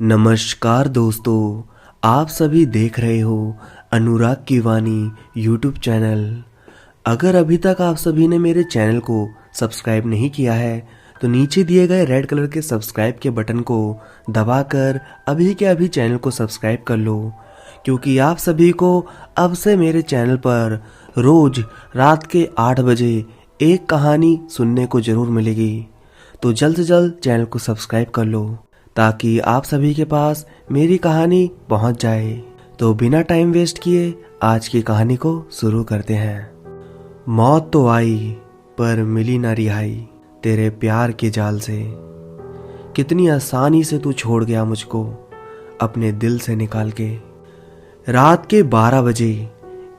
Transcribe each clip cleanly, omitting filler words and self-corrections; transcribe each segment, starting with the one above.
नमस्कार दोस्तों, आप सभी देख रहे हो अनुराग की वाणी यूट्यूब चैनल। अगर अभी तक आप सभी ने मेरे चैनल को सब्सक्राइब नहीं किया है तो नीचे दिए गए रेड कलर के सब्सक्राइब के बटन को दबाकर अभी के अभी चैनल को सब्सक्राइब कर लो, क्योंकि आप सभी को अब से मेरे चैनल पर रोज रात के 8 बजे एक कहानी सुनने को ज़रूर मिलेगी। तो जल्द से जल्द चैनल को सब्सक्राइब कर लो ताकि आप सभी के पास मेरी कहानी पहुंच जाए। तो बिना टाइम वेस्ट किए आज की कहानी को शुरू करते हैं। मौत तो आई पर मिली ना रिहाई तेरे प्यार के जाल से। कितनी आसानी से तू छोड़ गया मुझको अपने दिल से निकाल के। रात के 12 बजे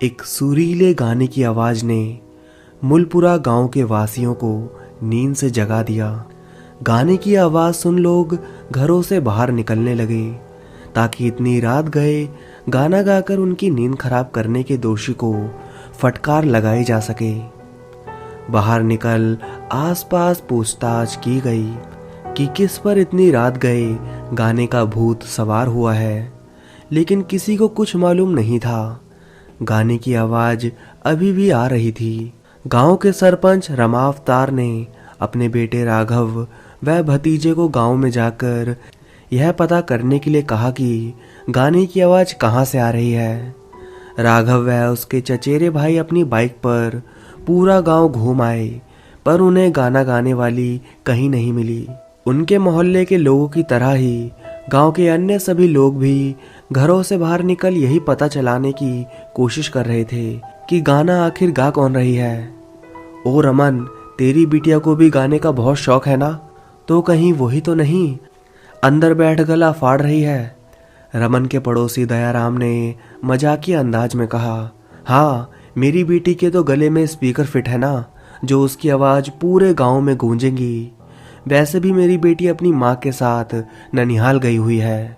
एक सुरीले गाने की आवाज ने मुलपुरा गांव के वासियों को नींद से जगा दिया। गाने की आवाज सुन लोग घरों से बाहर निकलने लगे ताकि इतनी रात गए गाना गाकर उनकी नींद खराब करने के दोषी को फटकार लगाई जा सके। बाहर निकल आसपास पूछताछ की गई कि किस पर इतनी रात गए गाने का भूत सवार हुआ है, लेकिन किसी को कुछ मालूम नहीं था। गाने की आवाज अभी भी आ रही थी। गांव के सरपंच रमावतार ने अपने बेटे राघव वह भतीजे को गांव में जाकर यह पता करने के लिए कहा कि गाने की आवाज कहां से आ रही है। राघव व उसके चचेरे भाई अपनी बाइक पर पूरा गांव घूम आए, पर उन्हें गाना गाने वाली कहीं नहीं मिली। उनके मोहल्ले के लोगों की तरह ही गांव के अन्य सभी लोग भी घरों से बाहर निकल यही पता चलाने की कोशिश कर रहे थे कि गाना आखिर गा कौन रही है। ओ रमन, तेरी बिटिया को भी गाने का बहुत शौक है ना? तो कहीं वही तो नहीं अंदर बैठ गला फाड़ रही है? रमन के पड़ोसी दयाराम ने मजाकिया अंदाज में कहा। हाँ, मेरी बेटी के तो गले में स्पीकर फिट है ना, जो उसकी आवाज पूरे गांव में गूंजेगी। वैसे भी मेरी बेटी अपनी माँ के साथ ननिहाल गई हुई है।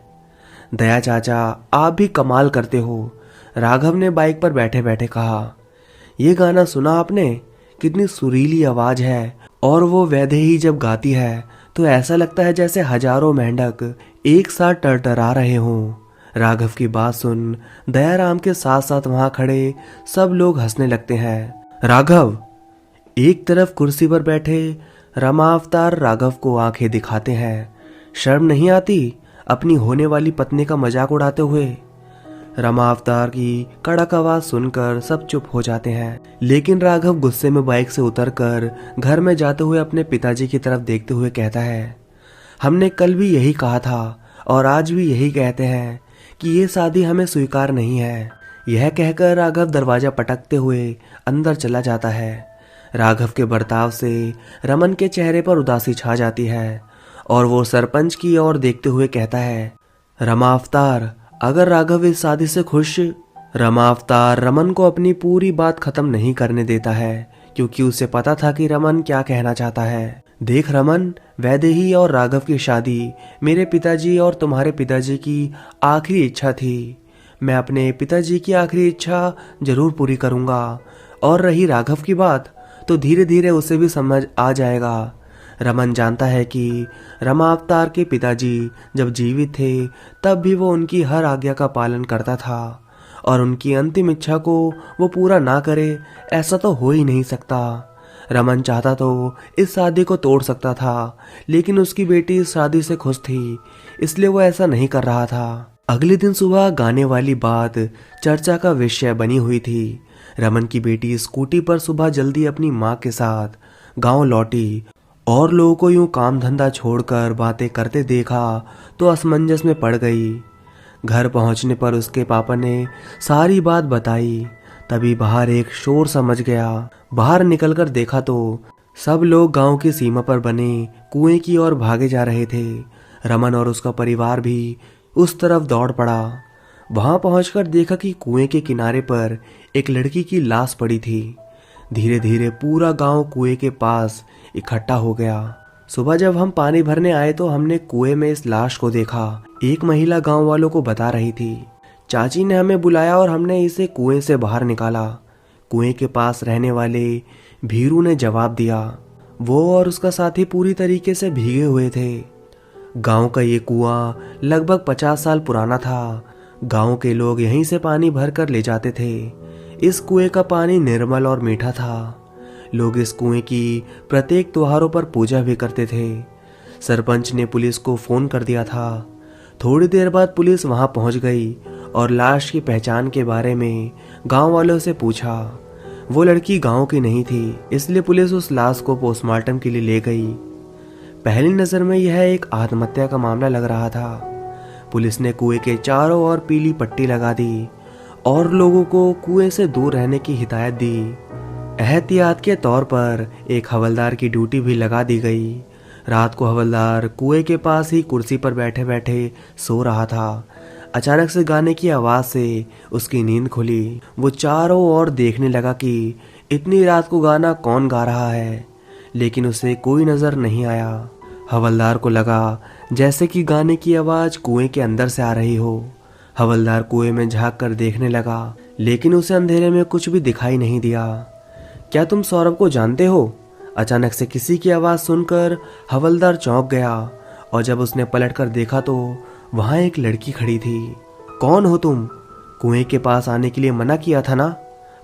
दया चाचा, आप भी कमाल करते हो, राघव ने बाइक पर बैठे बैठे कहा। ये गाना सुना आपने? कितनी सुरीली आवाज है, और वो वैदेही जब गाती है तो ऐसा लगता है जैसे हजारों मेंढक एक साथ टरटरा रहे हों। राघव की बात सुन दयाराम के साथ साथ वहां खड़े सब लोग हंसने लगते हैं। राघव! एक तरफ कुर्सी पर बैठे रमावतार राघव को आंखें दिखाते हैं। शर्म नहीं आती अपनी होने वाली पत्नी का मजाक उड़ाते हुए? रमावतार की कड़क आवाज सुनकर सब चुप हो जाते हैं, लेकिन राघव गुस्से में बाइक से उतरकर घर में जाते हुए अपने पिताजी की तरफ देखते हुए कहता है, हमने कल भी यही कहा था और आज भी यही कहते हैं कि ये शादी हमें स्वीकार नहीं है। यह कहकर राघव दरवाजा पटकते हुए अंदर चला जाता है। राघव के बर्ताव से रमन के चेहरे पर उदासी छा जाती है और वो सरपंच की ओर देखते हुए कहता है, रमावतार, अगर राघव इस शादी से खुश। रमावतार रमन को अपनी पूरी बात खत्म नहीं करने देता है, क्योंकि उसे पता था कि रमन क्या कहना चाहता है। देख रमन, वैदेही और राघव की शादी मेरे पिताजी और तुम्हारे पिताजी की आखिरी इच्छा थी। मैं अपने पिताजी की आखिरी इच्छा जरूर पूरी करूंगा, और रही राघव की बात तो धीरे धीरे उसे भी समझ आ जाएगा। रमन जानता है कि रमावतार के पिताजी जब जीवित थे तब भी वो उनकी हर आज्ञा का पालन करता था, और उनकी अंतिम इच्छा को वो पूरा ना करे ऐसा तो हो ही नहीं सकता। रमन चाहता तो इस शादी को तोड़ सकता था, लेकिन उसकी बेटी इस शादी से खुश थी, इसलिए वो ऐसा नहीं कर रहा था। अगले दिन सुबह गाने वाली बात चर्चा का विषय बनी हुई थी। रमन की बेटी स्कूटी पर सुबह जल्दी अपनी माँ के साथ गाँव लौटी और लोगों को यूं काम धंधा छोड़कर बातें करते देखा तो असमंजस में पड़ गई। घर पहुंचने पर उसके पापा ने सारी बात बताई। तभी बाहर एक शोर समझ गया। बाहर निकलकर देखा तो सब लोग गांव की सीमा पर बने कुएं की ओर भागे जा रहे थे। रमन और उसका परिवार भी उस तरफ दौड़ पड़ा। वहां पहुंचकर देखा कि कुएं के किनारे पर एक लड़की की लाश पड़ी थी। धीरे धीरे पूरा गांव कुएं के पास इकट्ठा हो गया। सुबह जब हम पानी भरने आए तो हमने कुएं में इस लाश को देखा। एक महिला गांव वालों को बता रही थी। चाची ने हमें बुलाया और हमने इसे कुएं से बाहर निकाला। कुएं के पास रहने वाले भीरू ने जवाब दिया। वो और उसका साथी पूरी तरीके से भीगे हुए थे। गांव का ये कुआं लगभग 50 साल पुराना था। गांव के लोग यहीं से पानी भर कर ले जाते थे। इस कुएं का पानी निर्मल और मीठा था। लोग इस कुएं की प्रत्येक त्योहारों पर पूजा भी करते थे। सरपंच ने पुलिस को फोन कर दिया था। थोड़ी देर बाद पुलिस वहां पहुंच गई और लाश की पहचान के बारे में गांव वालों से पूछा। वो लड़की गांव की नहीं थी, इसलिए पुलिस उस लाश को पोस्टमार्टम के लिए ले गई। पहली नजर में यह एक आत्महत्या का मामला लग रहा था। पुलिस ने कुएं के चारों ओर पीली पट्टी लगा दी और लोगों को कुएं से दूर रहने की हिदायत दी। एहतियात के तौर पर एक हवलदार की ड्यूटी भी लगा दी गई। रात को हवलदार कुएं के पास ही कुर्सी पर बैठे बैठे सो रहा था। अचानक से गाने की आवाज से उसकी नींद खुली। वो चारों ओर देखने लगा कि इतनी रात को गाना कौन गा रहा है, लेकिन उसे कोई नजर नहीं आया। हवलदार को लगा जैसे कि गाने की आवाज कुएं के अंदर से आ रही हो। हवलदार कुएं में झांक कर देखने लगा, लेकिन उसे अंधेरे में कुछ भी दिखाई नहीं दिया। क्या तुम सौरभ को जानते हो? अचानक से किसी की आवाज सुनकर हवलदार चौंक गया और जब उसने पलटकर देखा तो वहां एक लड़की खड़ी थी। कौन हो तुम? कुएं के पास आने के लिए मना किया था ना?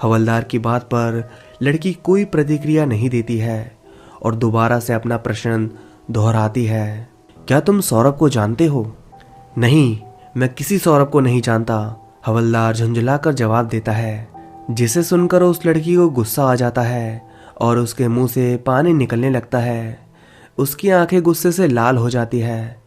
हवलदार की बात पर लड़की कोई प्रतिक्रिया नहीं देती है और दोबारा से अपना प्रश्न दोहराती है। क्या तुम सौरभ को जानते हो? नहीं, मैं किसी सौरभ को नहीं जानता, हवलदार झुंझुलाकर जवाब देता है, जिसे सुनकर उस लड़की को गुस्सा आ जाता है और उसके मुंह से पानी निकलने लगता है। उसकी आंखें गुस्से से लाल हो जाती है।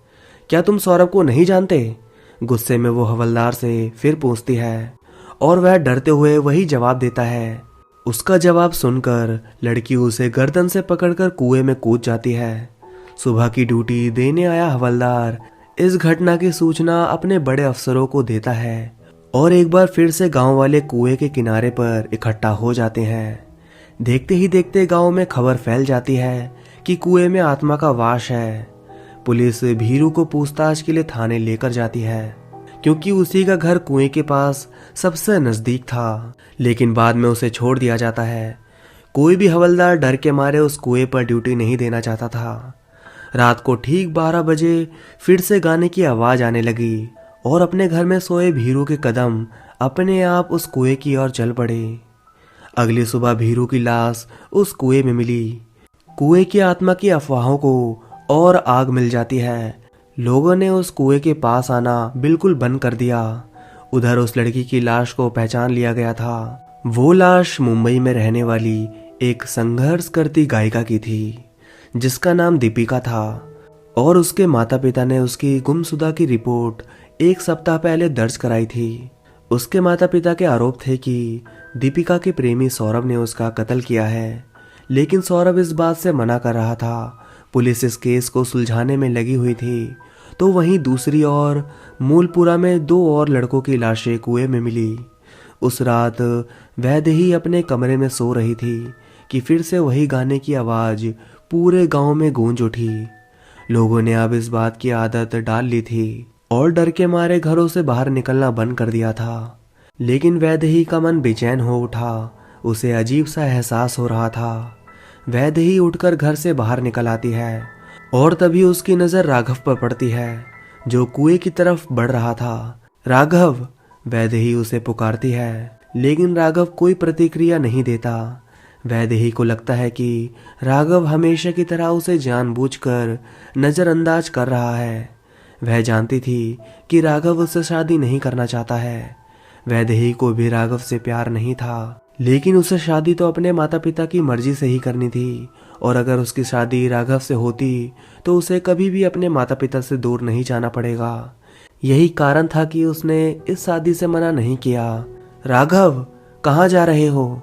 क्या तुम सौरभ को नहीं जानते? गुस्से में वो हवलदार से फिर पूछती है और वह डरते हुए वही जवाब देता है। उसका जवाब सुनकर लड़की उसे गर्दन से पकड़कर कुएं में कूद जाती है। सुबह की ड्यूटी देने आया हवलदार इस घटना की सूचना अपने बड़े अफसरों को देता है और एक बार फिर से गांव वाले कुएं के किनारे पर इकट्ठा हो जाते हैं। देखते ही देखते गांव में खबर फैल जाती है कि कुएं में आत्मा का वास है। पुलिस भीरू को पूछताछ के लिए थाने लेकर जाती है, क्योंकि उसी का घर कुएं के पास सबसे नजदीक था, लेकिन बाद में उसे छोड़ दिया जाता है। कोई भी हवलदार डर के मारे उस कुएं पर ड्यूटी नहीं देना चाहता था। रात को ठीक 12 बजे फिर से गाने की आवाज आने लगी और अपने घर में सोए भीरू के कदम अपने आप उस कुएं की ओर चल पड़े। अगली सुबह भीरू की लाश उस कुएं में मिली। कुएं की आत्मा की अफवाहों को और आग मिल जाती है। लोगों ने उस कुएं के पास आना बिल्कुल बंद कर दिया। उधर उस लड़की की लाश को पहचान लिया गया था। वो लाश मुंबई में रहने वाली एक संघर्ष करती गायिका की थी, जिसका नाम दीपिका था और उसके माता पिता ने उसकी गुमशुदा की रिपोर्ट 1 सप्ताह पहले दर्ज कराई थी। उसके माता पिता के आरोप थे कि दीपिका के प्रेमी सौरभ ने उसका कत्ल किया है, लेकिन सौरभ इस बात से मना कर रहा था। पुलिस इस केस को सुलझाने में लगी हुई थी, तो वहीं दूसरी ओर मूलपुरा में 2 और लड़कों की लाशें कुएं में मिली। उस रात वैदेही अपने कमरे में सो रही थी कि फिर से वही गाने की आवाज पूरे गांव में गूंज उठी। लोगों ने अब इस बात की आदत डाल ली थी और डर के मारे घरों से बाहर निकलना बंद कर दिया था। लेकिन वैदेही का मन बेचैन हो उठा। उसे अजीब सा एहसास हो रहा था। वैदेही उठकर घर से बाहर निकल आती है और तभी उसकी नजर राघव पर पड़ती है, जो कुएं की तरफ बढ़ रहा था। राघव, वैदेही उसे पुकारती है, लेकिन राघव कोई प्रतिक्रिया नहीं देता। वैदेही को लगता है कि राघव हमेशा की तरह उसे जानबूझकर नजरअंदाज कर रहा है। वह जानती थी कि राघव उससे शादी नहीं करना चाहता है। वैदेही को भी राघव से प्यार नहीं था, लेकिन उसे शादी तो अपने माता पिता की मर्जी से ही करनी थी और अगर उसकी शादी राघव से होती तो उसे कभी भी अपने माता पिता से दूर नहीं जाना पड़ेगा। यही कारण था कि उसने इस शादी से मना नहीं किया। राघव, कहाँ जा रहे हो?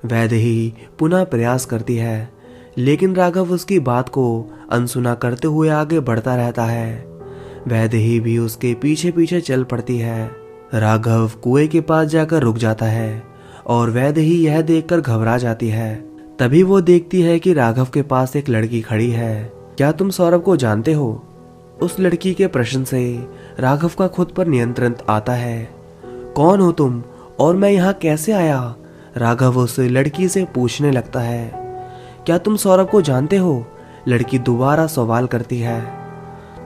वैदेही पुनः प्रयास करती है, लेकिन राघव उसकी बात को अनसुना करते हुए आगे बढ़ता रहता है। वैदेही भी उसके पीछे पीछे चल पड़ती है। राघव कुएं के पास जाकर रुक जाता है और वैदेही यह देखकर घबरा जाती है। तभी वो देखती है कि राघव के पास एक लड़की खड़ी है। क्या तुम सौरभ को जानते हो? उस लड़की के प्रश्न से राघव का खुद पर नियंत्रण आता है। कौन हो तुम और मैं यहाँ कैसे आया? राघव उस लड़की से पूछने लगता है। क्या तुम सौरभ को जानते हो? लड़की दोबारा सवाल करती है।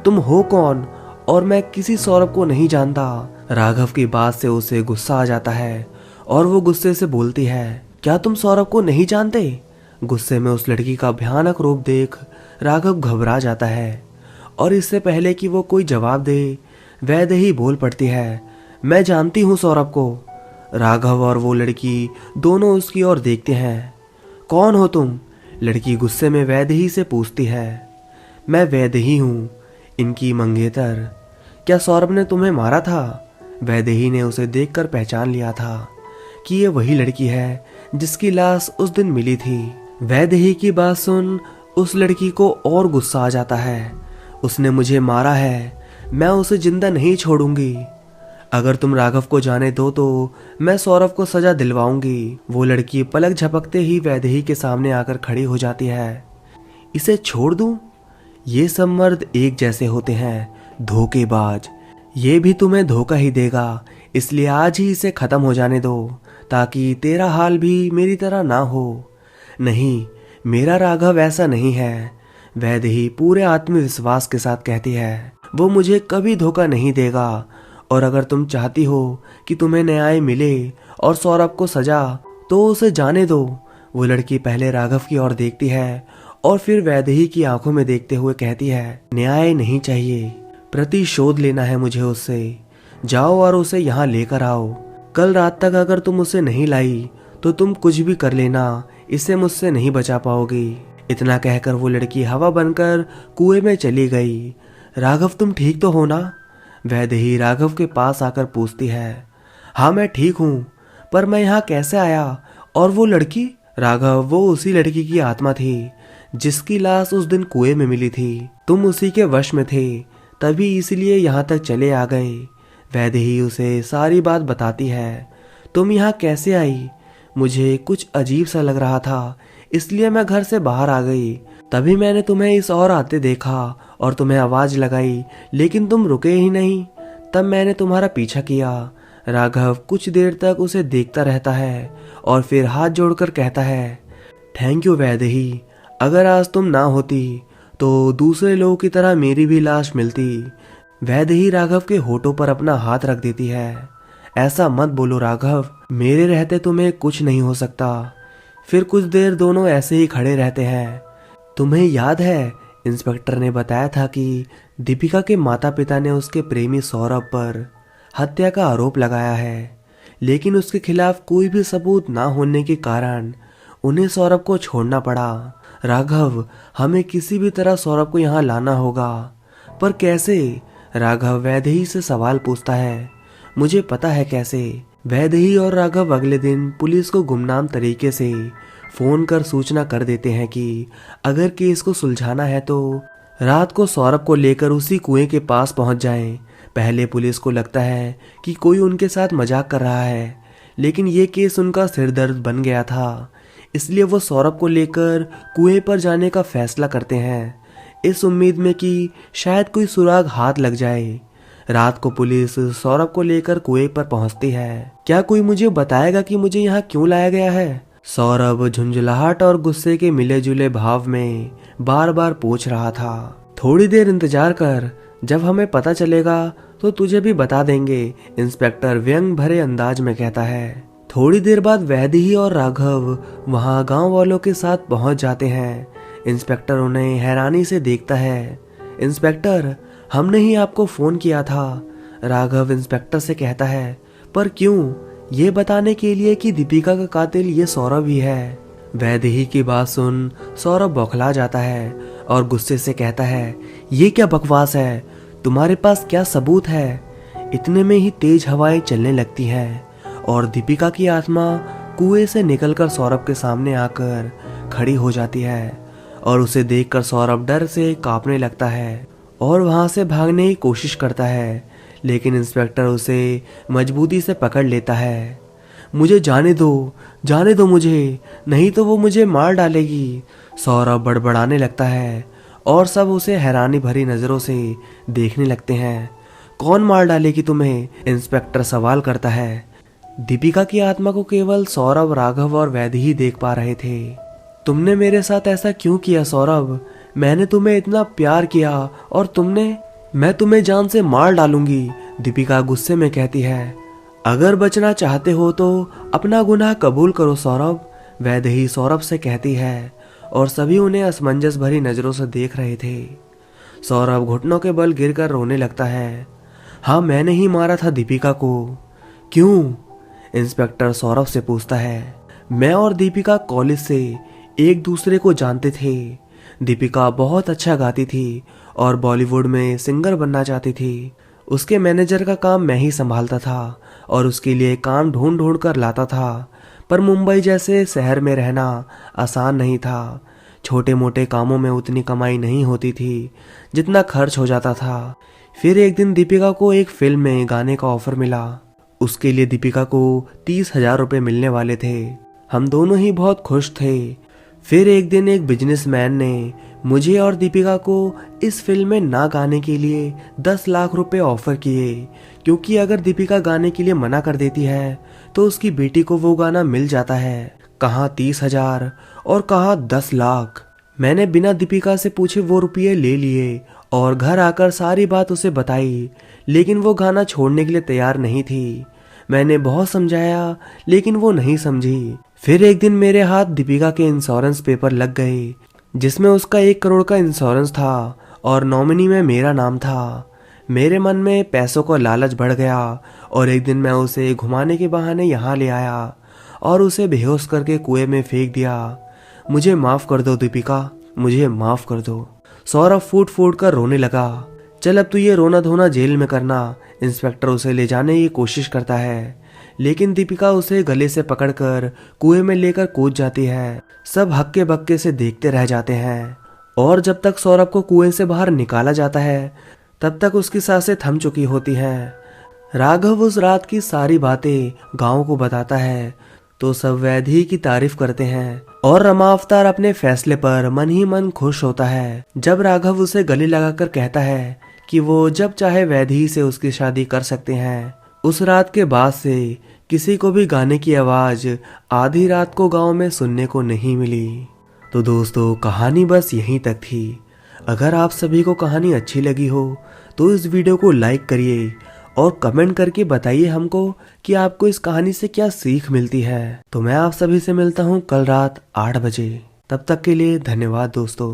तुम हो कौन? और मैं किसी सौरभ को नहीं जानता। राघव की बात से उसे गुस्सा आ जाता है और वो गुस्से से बोलती है, क्या तुम सौरभ को नहीं जानते? गुस्से में उस लड़की का भयानक रूप देख राघव घबरा जाता है और इससे पहले कि वो कोई जवाब दे, वैदेही बोल पड़ती है, मैं जानती हूँ सौरभ को। राघव और वो लड़की दोनों उसकी ओर देखते हैं। कौन हो तुम? लड़की गुस्से में वैदेही से पूछती है। मैं वैदेही हूँ, इनकी मंगेतर। क्या सौरभ ने तुम्हें मारा था? वैदेही ने उसे देखकर पहचान लिया था कि ये वही लड़की है जिसकी लाश उस दिन मिली थी। वैदेही की बात सुन उस लड़की को और गुस्सा आ जाता है। उसने मुझे मारा है, मैं उसे जिंदा नहीं छोड़ूंगी। अगर तुम राघव को जाने दो तो मैं सौरभ को सजा दिलवाऊंगी। वो लड़की पलक झपकते ही वैदेही के सामने आकर खड़ी हो जाती है। इसे छोड़ दूं? ये सब मर्द एक जैसे होते हैं, धोखेबाज। ये भी तुम्हें धोखा ही देगा, इसलिए आज ही इसे खत्म हो जाने दो ताकि तेरा हाल भी मेरी तरह ना हो। नहीं, मेरा राघव ऐसा नहीं है, वैदेही पूरे आत्मविश्वास के साथ कहती है। वो मुझे कभी धोखा नहीं देगा और अगर तुम चाहती हो कि तुम्हें न्याय मिले और सौरभ को सजा, तो उसे जाने दो। वो लड़की पहले राघव की ओर देखती है और फिर वैदेही की आंखों में देखते हुए कहती है, न्याय नहीं चाहिए, प्रतिशोध लेना है मुझे उससे। जाओ और उसे यहाँ लेकर आओ। कल रात तक अगर तुम उसे नहीं लाई तो तुम कुछ भी कर लेना, इसे मुझसे नहीं बचा पाओगी। इतना कहकर वो लड़की हवा बनकर कुएं में चली गई। राघव तुम ठीक तो हो ना? वैदेही राघव के पास आकर पूछती है। हाँ मैं ठीक हूँ, पर मैं यहाँ कैसे आया? और वो लड़की? राघव, वो उसी लड़की की आत्मा थी जिसकी लाश उस दिन कुएं में मिली थी। तुम उसी के वश में थे, तभी इसलिए यहाँ तक चले आ गए। वैदेही उसे सारी बात बताती है। तुम यहाँ कैसे आई? मुझे कुछ अजीब सा लग रहा था, इसलिए मैं घर से बाहर आ गई। तभी मैंने तुम्हें इस ओर आते देखा और तुम्हें आवाज लगाई, लेकिन तुम रुके ही नहीं। तब मैंने तुम्हारा पीछा किया। राघव कुछ देर तक उसे देखता रहता है और फिर हाथ जोड़कर कहता है, थैंक यू वैदेही। अगर आज तुम ना होती तो दूसरे लोगों की तरह मेरी भी लाश मिलती। वैदेही राघव के होठों पर अपना हाथ रख देती है। ऐसा मत बोलो राघव, मेरे रहते तुम्हें कुछ नहीं हो सकता। फिर कुछ देर दोनों ऐसे ही खड़े रहते हैं। तुम्हें याद है, इंस्पेक्टर ने बताया था कि दीपिका के माता पिता ने उसके प्रेमी सौरभ पर हत्या का आरोप लगाया है, लेकिन उसके खिलाफ कोई भी सबूत ना होने के कारण उन्हें सौरभ को छोड़ना पड़ा। राघव, हमें किसी भी तरह सौरभ को यहाँ लाना होगा। पर कैसे? राघव वैदेही से सवाल पूछता है। मुझे पता है कैसे। वैदेही और राघव अगले दिन पुलिस को गुमनाम तरीके से फोन कर सूचना कर देते हैं कि अगर केस को सुलझाना है तो रात को सौरभ को लेकर उसी कुएं के पास पहुंच जाएं। पहले पुलिस को लगता है कि कोई उनके साथ मजाक कर रहा है, लेकिन ये केस उनका सिरदर्द बन गया था, इसलिए वो सौरभ को लेकर कुएं पर जाने का फैसला करते हैं, इस उम्मीद में कि शायद कोई सुराग हाथ लग जाए। रात को पुलिस सौरभ को लेकर कुएं पर पहुंचती है। क्या कोई मुझे बताएगा कि मुझे यहाँ क्यों लाया गया है? सौरभ झुंझलाहट और गुस्से के मिले जुले भाव में बार बार पूछ रहा था। थोड़ी देर इंतजार कर, जब हमें पता चलेगा तो तुझे भी बता देंगे, इंस्पेक्टर व्यंग भरे अंदाज में कहता है। थोड़ी देर बाद वैदेही और राघव वहां गांव वालों के साथ पहुंच जाते हैं। इंस्पेक्टर उन्हें हैरानी से देखता है। इंस्पेक्टर, हमने ही आपको फोन किया था। राघव इंस्पेक्टर से कहता है। पर क्यों? ये बताने के लिए कि दीपिका का कातिल ये सौरभ ही है। वैदेही की बात सुन सौरभ बौखला जाता है और गुस्से से कहता है, ये क्या बकवास है? तुम्हारे पास क्या सबूत है? इतने में ही तेज हवाएं चलने लगती हैं और दीपिका की आत्मा कुएं से निकलकर सौरभ के सामने आकर खड़ी हो जाती है और उसे देखकर सौरभ डर से कांपने लगता है और वहां से भागने की कोशिश करता है, लेकिन इंस्पेक्टर उसे मजबूती से पकड़ लेता है। मुझे जाने दो मुझे, नहीं तो वो मुझे मार डालेगी। सौरभ बड़बड़ाने लगता है और सब उसे हैरानी भरी नजरों से देखने लगते हैं। कौन मार डालेगी तुम्हें? इंस्पेक्टर सवाल करता है। दीपिका की आत्मा को केवल सौरभ, राघव और वैदेही देख पा रहे थे। तुमने मेरे साथ ऐसा क्यों किया सौरभ? मैंने तुम्हें इतना प्यार किया और तुमने मैं तुम्हें जान से मार डालूंगी, दीपिका गुस्से में कहती है। अगर बचना चाहते हो तो अपना गुनाह कबूल करो सौरभ, वैदेही सौरभ से कहती है और सभी उन्हें असमंजस भरी नजरों से देख रहे थे। सौरभ घुटनों के बल गिरकर रोने लगता है। हाँ, मैंने ही मारा था दीपिका को। क्यों? इंस्पेक्टर सौरभ से पूछता है। मैं और दीपिका कॉलेज से एक दूसरे को जानते थे। दीपिका बहुत अच्छा गाती थी और बॉलीवुड में सिंगर बनना चाहती थी। उसके मैनेजर का काम मैं ही संभालता था और उसके लिए काम ढूंढ ढूंढ कर लाता था, पर मुंबई जैसे शहर में रहना आसान नहीं था। छोटे मोटे कामों में उतनी कमाई नहीं होती थी जितना खर्च हो जाता था। फिर एक दिन दीपिका को एक फिल्म में गाने का ऑफर मिला। उसके लिए दीपिका को 30,000 रुपये मिलने वाले थे। हम दोनों ही बहुत खुश थे। फिर एक दिन एक बिजनेसमैन ने मुझे और दीपिका को इस फिल्म में ना गाने के लिए 10 लाख रुपए ऑफर किए, क्योंकि अगर दीपिका गाने के लिए मना कर देती है तो उसकी बेटी को वो गाना मिल जाता है। कहाँ 30,000 और कहाँ 10 लाख। मैंने बिना दीपिका से पूछे वो रुपये ले लिए और घर आकर सारी बात उसे बताई, लेकिन वो गाना छोड़ने के लिए तैयार नहीं थी। मैंने बहुत समझाया लेकिन वो नहीं समझी। फिर एक दिन मेरे हाथ दीपिका के इंश्योरेंस पेपर लग गए जिसमें उसका 1 करोड़ का इंश्योरेंस था और नॉमिनी में मेरा नाम था। मेरे मन में पैसों का लालच बढ़ गया और एक दिन मैं उसे घुमाने के बहाने यहाँ ले आया और उसे बेहोश करके कुएं में फेंक दिया। मुझे माफ कर दो दीपिका, मुझे माफ कर दो। सौरभ फूट फूट कर रोने लगा। चल अब तू ये रोना धोना जेल में करना। इंस्पेक्टर उसे ले जाने की कोशिश करता है, लेकिन दीपिका उसे गले से पकड़कर कुएं में लेकर कूद जाती है। सब हक्के बक्के से देखते रह जाते हैं और जब तक सौरभ को कुएं से बाहर निकाला जाता है तब तक उसकी सांसें थम चुकी होती हैं। राघव उस रात की सारी बातें गांव को बताता है तो सब वैदेही की तारीफ करते हैं और रमा अवतार अपने फैसले पर मन ही मन खुश होता है। जब राघव उसे गले लगाकर कहता है कि वो जब चाहे वैदेही से उसकी शादी कर सकते हैं, उस रात के बाद से किसी को भी गाने की आवाज आधी रात को गांव में सुनने को नहीं मिली। तो दोस्तों, कहानी बस यहीं तक थी। अगर आप सभी को कहानी अच्छी लगी हो तो इस वीडियो को लाइक करिए और कमेंट करके बताइए हमको कि आपको इस कहानी से क्या सीख मिलती है। तो मैं आप सभी से मिलता हूँ कल रात 8 बजे। तब तक के लिए धन्यवाद दोस्तों।